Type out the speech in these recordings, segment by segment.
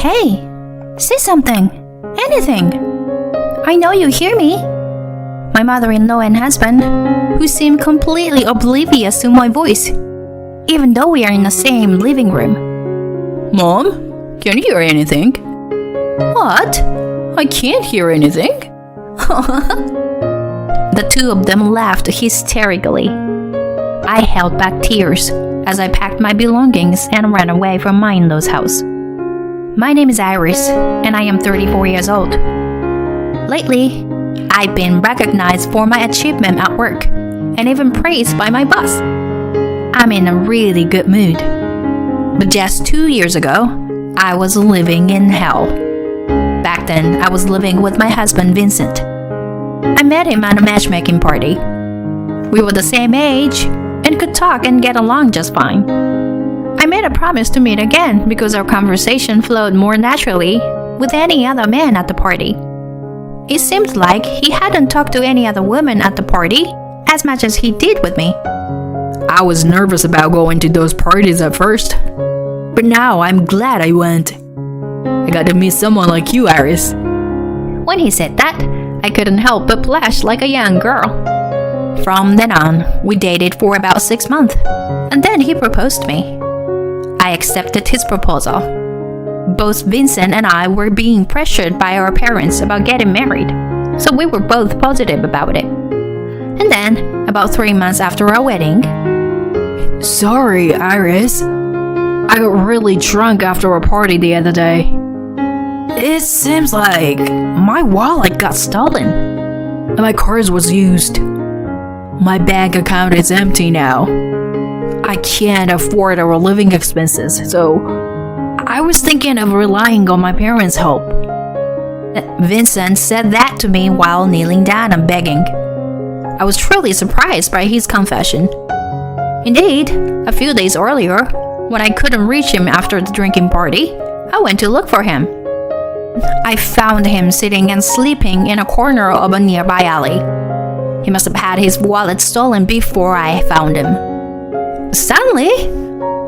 Hey, say something. Anything. I know you hear me. My mother-in-law and husband, who seem completely oblivious to my voice, even though we are in the same living room. Mom, can you hear anything? What? I can't hear anything. The two of them laughed hysterically. I held back tears as I packed my belongings and ran away from my in-law's house. My name is Iris, and I am 34 years old. Lately, I've been recognized for my achievement at work and even praised by my boss. I'm in a really good mood. But just 2 years ago, I was living in hell. Back then, I was living with my husband, Vincent. I met him at a matchmaking party. We were the same age and could talk and get along just fine. I made a promise to meet again because our conversation flowed more naturally with any other man at the party. It seemed like he hadn't talked to any other woman at the party as much as he did with me. I was nervous about going to those parties at first, but now I'm glad I went. I got to meet someone like you, Iris. When he said that, I couldn't help but blush like a young girl. From then on, we dated for about 6 months, and then he proposed to me. I accepted his proposal. Both Vincent and I were being pressured by our parents about getting married, so we were both positive about it. And then, about 3 months after our wedding... Sorry, Iris. I got really drunk after a party the other day. It seems like my wallet got stolen, and my card was used. My bank account is empty now. I can't afford our living expenses, so I was thinking of relying on my parents' help. Vincent said that to me while kneeling down and begging. I was truly surprised by his confession. Indeed, a few days earlier, when I couldn't reach him after the drinking party, I went to look for him. I found him sitting and sleeping in a corner of a nearby alley. He must have had his wallet stolen before I found him. Suddenly,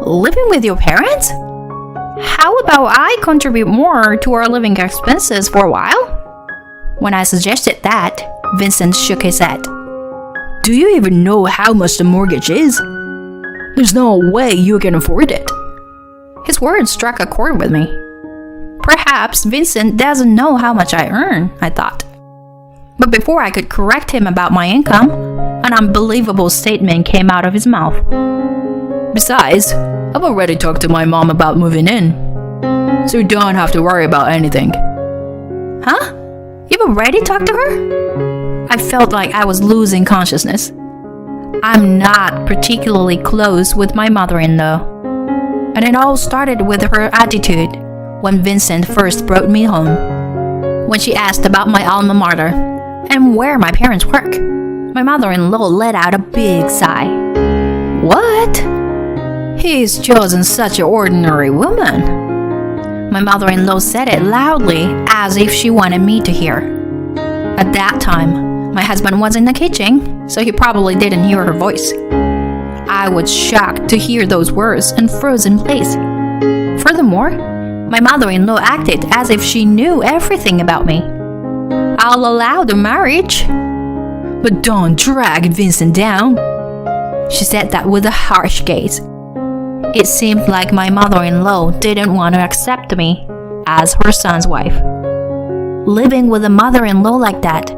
living with your parents? How about I contribute more to our living expenses for a while? When I suggested that, Vincent shook his head. Do you even know how much the mortgage is? There's no way you can afford it. His words struck a chord with me. Perhaps Vincent doesn't know how much I earn, I thought. But before I could correct him about my income, an unbelievable statement came out of his mouth. Besides, I've already talked to my mom about moving in, so you don't have to worry about anything. Huh? You've already talked to her? I felt like I was losing consciousness. I'm not particularly close with my mother-in-law. And it all started with her attitude when Vincent first brought me home. When she asked about my alma mater and where my parents work, my mother-in-law let out a big sigh. What? He's chosen such an ordinary woman. My mother-in-law said it loudly as if she wanted me to hear. At that time, my husband was in the kitchen, so he probably didn't hear her voice. I was shocked to hear those words and froze in place. Furthermore, my mother-in-law acted as if she knew everything about me. I'll allow the marriage, but don't drag Vincent down. She said that with a harsh gaze. It seemed like my mother-in-law didn't want to accept me as her son's wife. Living with a mother-in-law like that,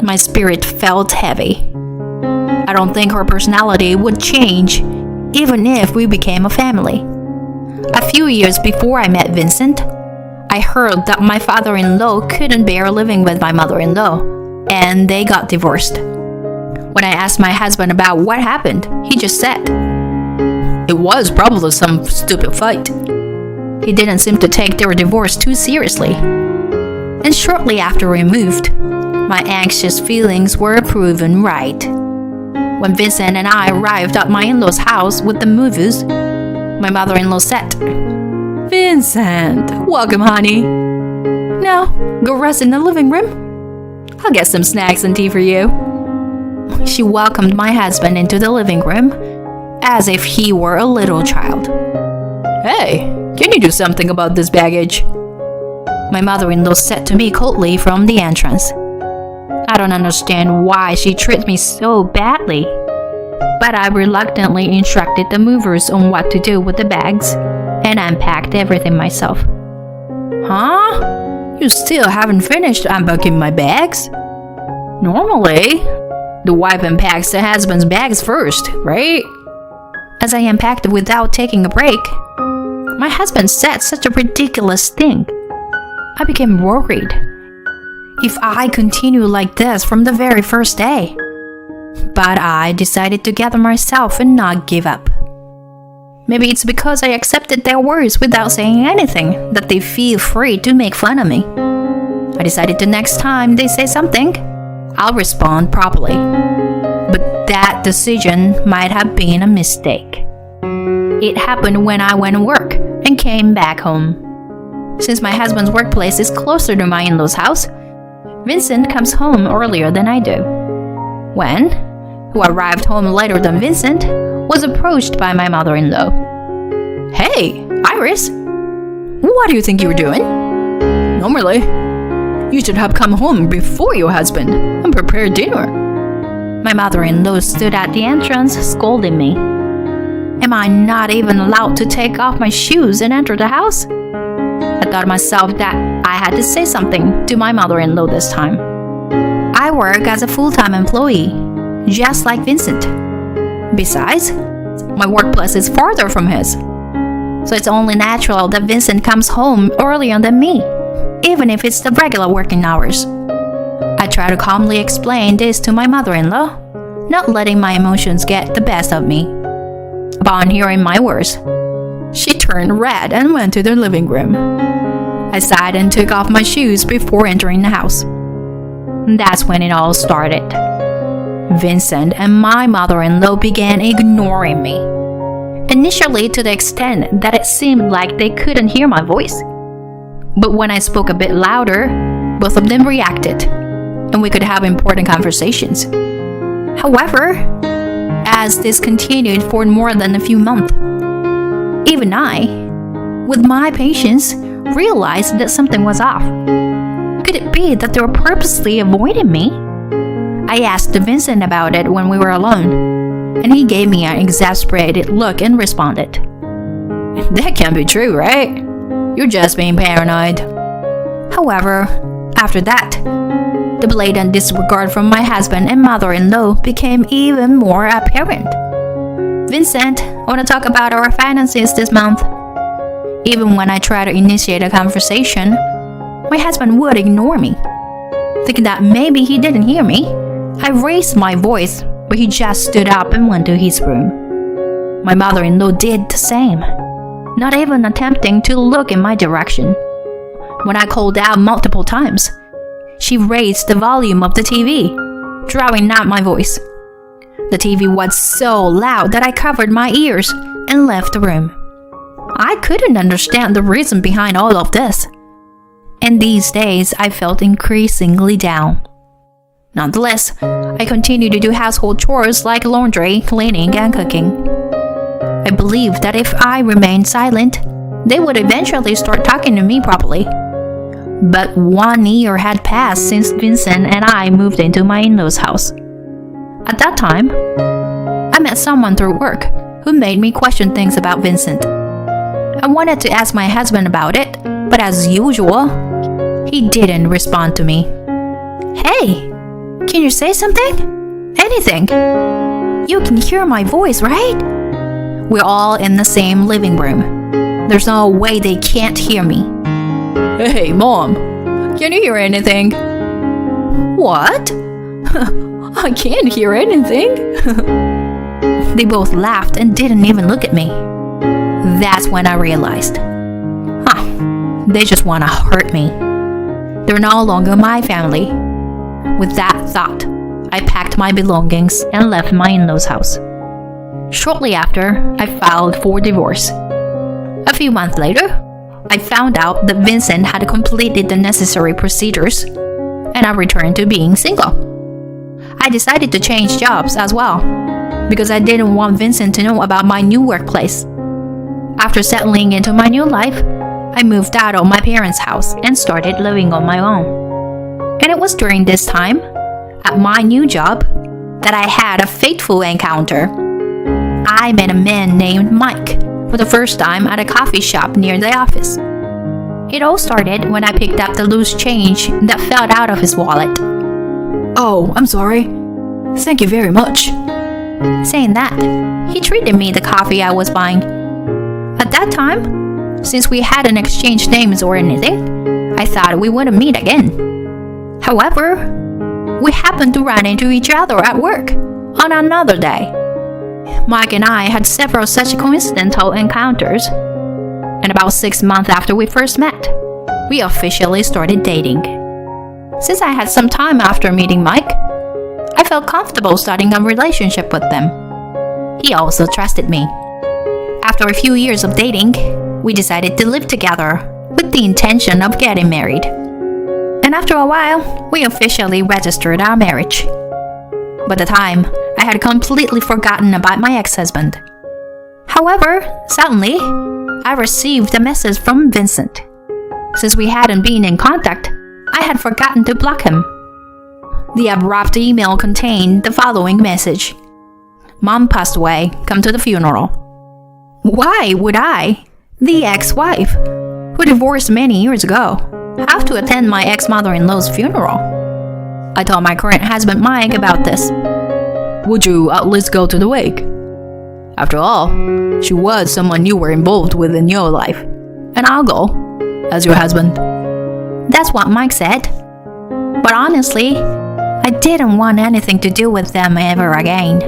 my spirit felt heavy. I don't think her personality would change even if we became a family. A few years before I met Vincent, I heard that my father-in-law couldn't bear living with my mother-in-law, and they got divorced. When I asked my husband about what happened, he just said, "It was probably some stupid fight." He didn't seem to take their divorce too seriously. And shortly after we moved, my anxious feelings were proven right. When Vincent and I arrived at my in-laws' house with the movers, my mother-in-law said, "Vincent, welcome, honey. Now, go rest in the living room. I'll get some snacks and tea for you." She welcomed my husband into the living room as if he were a little child. Hey, Can you do something about this baggage? My mother-in-law said to me coldly from the entrance. I don't understand why she treats me so badly, but I reluctantly instructed the movers on what to do with the bags and unpacked everything myself. Huh? You still haven't finished unpacking my bags? Normally, the wife unpacks the husband's bags first, right? As I unpacked without taking a break, my husband said such a ridiculous thing. I became worried if I continue like this from the very first day. But I decided to gather myself and not give up. Maybe it's because I accepted their words without saying anything that they feel free to make fun of me. I decided the next time they say something, I'll respond properly. But that decision might have been a mistake. It happened when I went to work and came back home. Since my husband's workplace is closer to my in-laws' house, Vincent comes home earlier than I do. When, who arrived home later than Vincent, was approached by my mother-in-law. Hey, Iris! What do you think you're doing? Normally, you should have come home before your husband and prepared dinner. My mother-in-law stood at the entrance scolding me. Am I not even allowed to take off my shoes and enter the house? I thought myself that I had to say something to my mother-in-law this time. I work as a full-time employee, just like Vincent. Besides, my workplace is farther from his. So it's only natural that Vincent comes home earlier than me, even if it's the regular working hours. I try to calmly explain this to my mother-in-law, not letting my emotions get the best of me. Upon hearing my words, she turned red and went to the living room. I sighed and took off my shoes before entering the house. That's when it all started. Vincent and my mother-in-law began ignoring me. Initially to the extent that it seemed like they couldn't hear my voice. But when I spoke a bit louder, both of them reacted, and we could have important conversations. However, as this continued for more than a few months, even I, with my patience, realized that something was off. Could it be that they were purposely avoiding me? I asked Vincent about it when we were alone, and he gave me an exasperated look and responded, That can't be true, right? You're just being paranoid. However, after that, the blatant disregard from my husband and mother-in-law became even more apparent. Vincent, I want to talk about our finances this month. Even when I try to initiate a conversation, my husband would ignore me. Thinking that maybe he didn't hear me, I raised my voice, but he just stood up and went to his room. My mother-in-law did the same, not even attempting to look in my direction. When I called out multiple times, she raised the volume of the TV, drowning out my voice. The TV was so loud that I covered my ears and left the room. I couldn't understand the reason behind all of this, and these days I felt increasingly down. Nonetheless, I continued to do household chores like laundry, cleaning, and cooking. I believed that if I remained silent, they would eventually start talking to me properly. But 1 year had passed since Vincent and I moved into my in-laws' house. At that time, I met someone through work who made me question things about Vincent. I wanted to ask my husband about it, but as usual, he didn't respond to me. Hey, can you say something? Anything? You can hear my voice, right? We're all in the same living room. There's no way they can't hear me. Hey, Mom, can you hear anything? What? I can't hear anything. They both laughed and didn't even look at me. That's when I realized, they just want to hurt me. They're no longer my family. With that thought, I packed my belongings and left my in-laws' house. Shortly after, I filed for divorce. A few months later, I found out that Vincent had completed the necessary procedures, and I returned to being single. I decided to change jobs as well, because I didn't want Vincent to know about my new workplace. After settling into my new life, I moved out of my parents' house and started living on my own. And it was during this time, at my new job, that I had a fateful encounter. I met a man named Mike for the first time at a coffee shop near the office. It all started when I picked up the loose change that fell out of his wallet. Oh, I'm sorry. Thank you very much. Saying that, he treated me the coffee I was buying. At that time, since we hadn't exchanged names or anything, I thought we wouldn't meet again. However, we happened to run into each other at work on another day. Mike and I had several such coincidental encounters, and about 6 months after we first met, we officially started dating. Since I had some time after meeting Mike, I felt comfortable starting a relationship with them. He also trusted me. After a few years of dating, we decided to live together with the intention of getting married. And after a while, we officially registered our marriage. By the time, I had completely forgotten about my ex-husband. However, suddenly, I received a message from Vincent. Since we hadn't been in contact, I had forgotten to block him. The abrupt email contained the following message: Mom passed away, come to the funeral. Why would I, the ex-wife, who divorced many years ago, have to attend my ex-mother-in-law's funeral? I told my current husband Mike about this. Would you at least go to the wake? After all, she was someone you were involved with in your life, and I'll go, as your husband. That's what Mike said. But honestly, I didn't want anything to do with them ever again.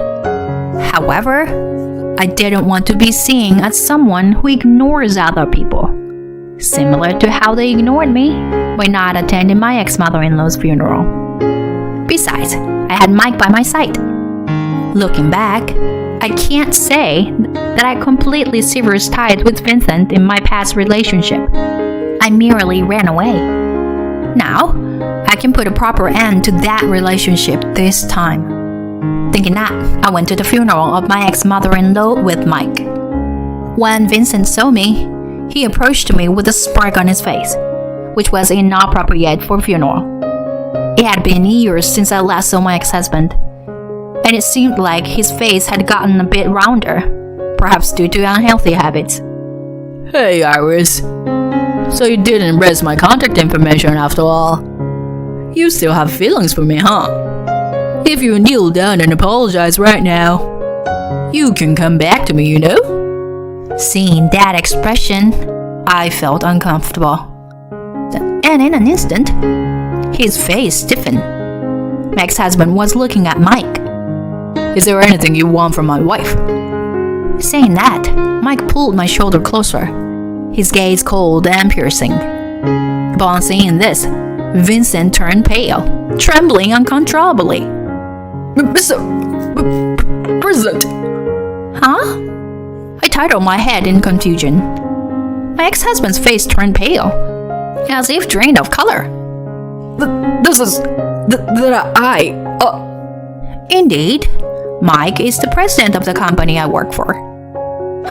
However, I didn't want to be seen as someone who ignores other people, similar to how they ignored me by not attending my ex-mother-in-law's funeral. Besides, I had Mike by my side. Looking back, I can't say that I completely severed ties with Vincent in my past relationship. I merely ran away. Now, I can put a proper end to that relationship this time. Thinking that, I went to the funeral of my ex-mother-in-law with Mike. When Vincent saw me, he approached me with a smirk on his face, which was inappropriate for a funeral. It had been years since I last saw my ex-husband, and it seemed like his face had gotten a bit rounder, perhaps due to unhealthy habits. Hey, Iris. So you didn't erase my contact information after all. You still have feelings for me, huh? If you kneel down and apologize right now, you can come back to me, you know? Seeing that expression, I felt uncomfortable. And in an instant, his face stiffened. My ex-husband was looking at Mike. Is there anything you want from my wife? Saying that, Mike pulled my shoulder closer, his gaze cold and piercing. Upon seeing this, Vincent turned pale, trembling uncontrollably. Mr. President! Huh? I titled my head in confusion. My ex-husband's face turned pale, as if drained of color. This is... Indeed, Mike is the president of the company I work for.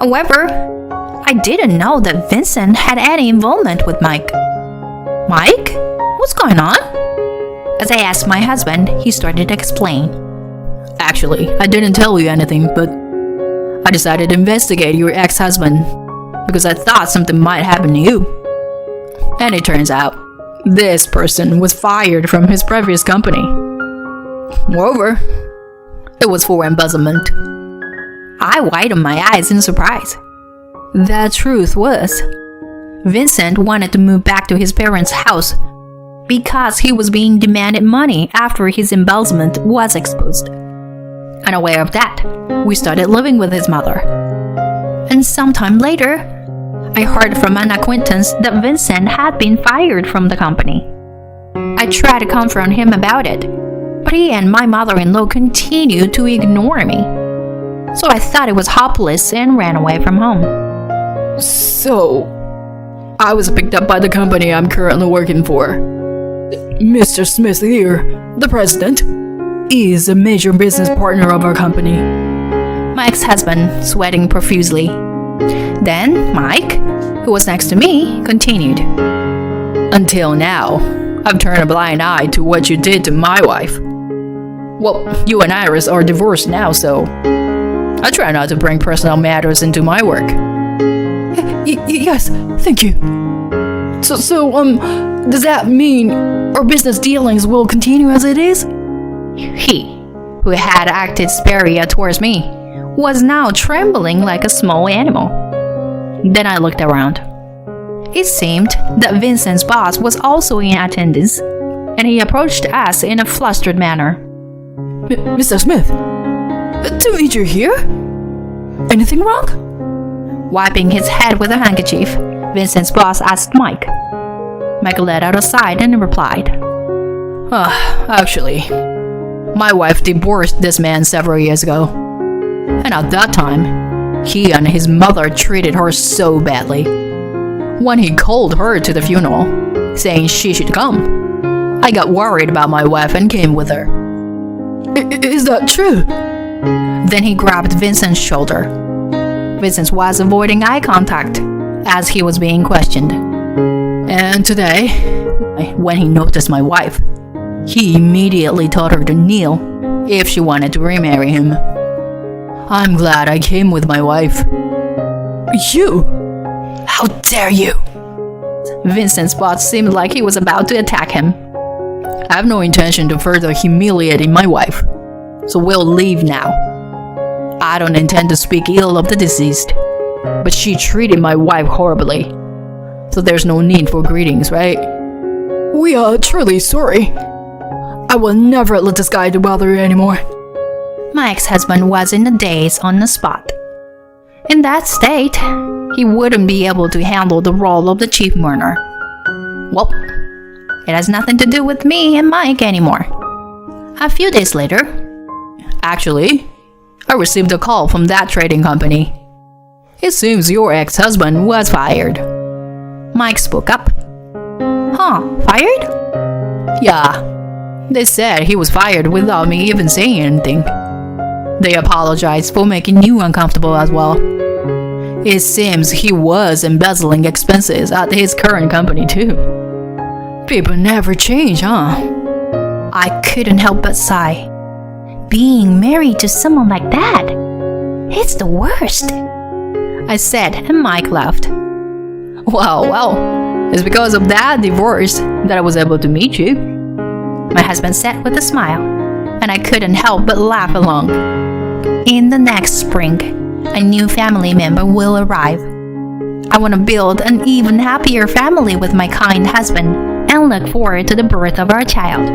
However, I didn't know that Vincent had any involvement with Mike. Mike? What's going on? As I asked my husband, he started to explain. Actually, I didn't tell you anything, but I decided to investigate your ex-husband because I thought something might happen to you. And it turns out, this person was fired from his previous company. Moreover, it was for embezzlement. I widened my eyes in surprise. The truth was, Vincent wanted to move back to his parents' house because he was being demanded money after his embezzlement was exposed. Unaware of that, we started living with his mother. And sometime later, I heard from an acquaintance that Vincent had been fired from the company. I tried to confront him about it, but he and my mother-in-law continued to ignore me. So I thought it was hopeless and ran away from home. So, I was picked up by the company I'm currently working for. Mr. Smith here, the president, is a major business partner of our company. My ex-husband, sweating profusely, Then Mike, who was next to me, continued. Until now, I've turned a blind eye to what you did to my wife. Well, you and Iris are divorced now, so I try not to bring personal matters into my work. Yes, thank you. So, does that mean our business dealings will continue as it is? He, who had acted superior towards me, was now trembling like a small animal. Then I looked around. It seemed that Vincent's boss was also in attendance, and he approached us in a flustered manner. Mr. Smith, to meet you here? Anything wrong? Wiping his head with a handkerchief, Vincent's boss asked Mike. Mike let out a sigh and replied, Actually, my wife divorced this man several years ago. And at that time, he and his mother treated her so badly. When he called her to the funeral, saying she should come, I got worried about my wife and came with her. Is that true? Then he grabbed Vincent's shoulder. Vincent was avoiding eye contact as he was being questioned. And today, when he noticed my wife, he immediately told her to kneel if she wanted to remarry him. I'm glad I came with my wife. You? How dare you? Vincent's boss seemed like he was about to attack him. I have no intention to further humiliating my wife, so we'll leave now. I don't intend to speak ill of the deceased, but she treated my wife horribly, so there's no need for greetings, right? We are truly sorry. I will never let this guy bother you anymore. My ex-husband was in a daze on the spot. In that state, he wouldn't be able to handle the role of the chief mourner. Well, it has nothing to do with me and Mike anymore. A few days later, actually, I received a call from that trading company. It seems your ex-husband was fired. Mike spoke up. Huh, fired? Yeah. They said he was fired without me even saying anything. They apologized for making you uncomfortable as well. It seems he was embezzling expenses at his current company too. People never change, huh? I couldn't help but sigh. Being married to someone like that, it's the worst, I said, and Mike laughed. Well, it's because of that divorce that I was able to meet you, my husband said with a smile, and I couldn't help but laugh along. In the next spring, a new family member will arrive. I want to build an even happier family with my kind husband and look forward to the birth of our child.